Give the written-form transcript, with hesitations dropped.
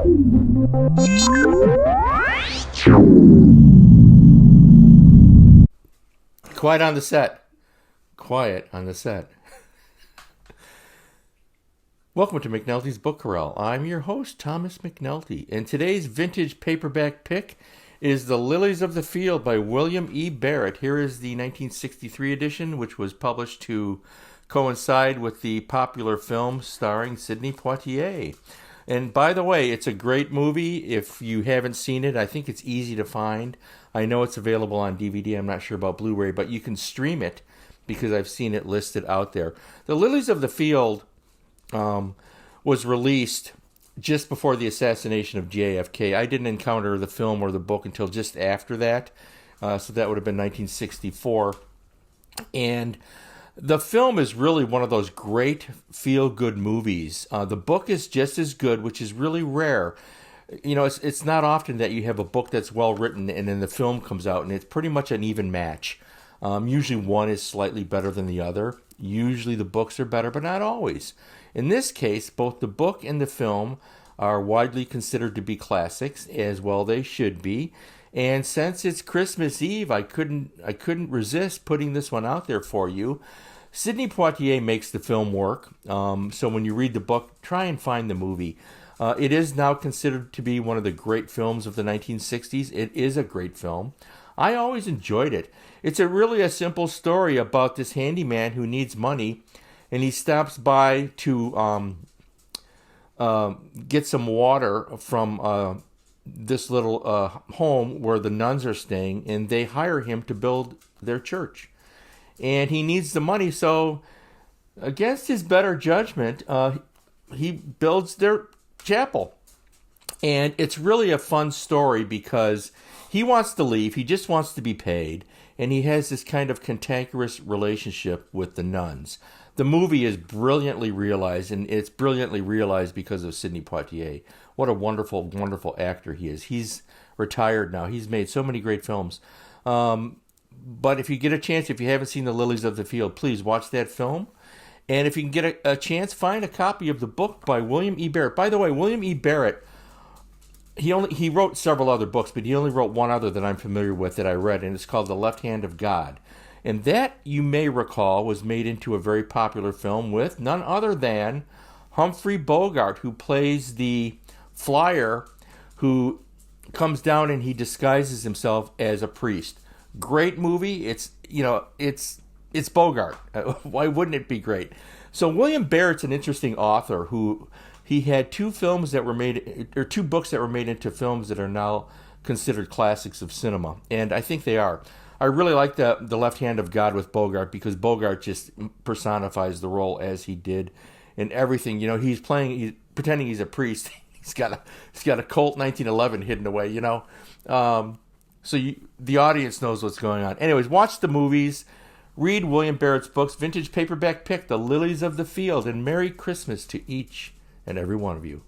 Quiet on the set. Quiet on the set. Welcome to McNulty's Book Corral. I'm your host, Thomas McNulty, and today's vintage paperback pick is The Lilies of the Field by William E. Barrett. Here is the 1963 edition, which was published to coincide with the popular film starring Sidney Poitier. And by the way, it's a great movie. If you haven't seen it, I think it's easy to find. I know it's available on DVD. I'm not sure about Blu-ray, but you can stream it because I've seen it listed out there. The Lilies of the Field was released just before the assassination of JFK. I didn't encounter the film or the book until just after that, so that would have been 1964. And the film is really one of those great feel-good movies. The book is just as good, which is really rare. You know, it's not often that you have a book that's well written and then the film comes out and it's pretty much an even match. Usually one is slightly better than the other. Usually the books are better, but not always. In this case, both the book and the film are widely considered to be classics, as well they should be. And since it's Christmas Eve, I couldn't resist putting this one out there for you. Sidney Poitier makes the film work, so when you read the book, try and find the movie. It is now considered to be one of the great films of the 1960s. It is a great film. I always enjoyed it. It's really a simple story about this handyman who needs money, and he stops by to get some water from this little home where the nuns are staying, and they hire him to build their church. And he needs the money, so against his better judgment, he builds their chapel. And it's really a fun story because he wants to leave. He just wants to be paid. And he has this kind of cantankerous relationship with the nuns. The movie is brilliantly realized, and it's brilliantly realized because of Sidney Poitier. What a wonderful, wonderful actor he is. He's retired now. He's made so many great films. But if you get a chance, if you haven't seen The Lilies of the Field, please watch that film. And if you can get a chance, find a copy of the book by William E. Barrett. By the way, William E. Barrett, he wrote several other books, but he only wrote one other that I'm familiar with that I read, and it's called The Left Hand of God. And that, you may recall, was made into a very popular film with none other than Humphrey Bogart, who plays the flyer who comes down and he disguises himself as a priest. Great movie. It's Bogart. Why wouldn't it be great? So William Barrett's an interesting author who he had two books that were made into films that are now considered classics of cinema, and I think they are. I really like the Left Hand of God with Bogart because Bogart just personifies the role as he did in everything. You know, he's pretending he's a priest. He's got a Colt 1911 hidden away. You know. So the audience knows what's going on. Anyways, watch the movies, read William Barrett's books, vintage paperback pick, The Lilies of the Field, and Merry Christmas to each and every one of you.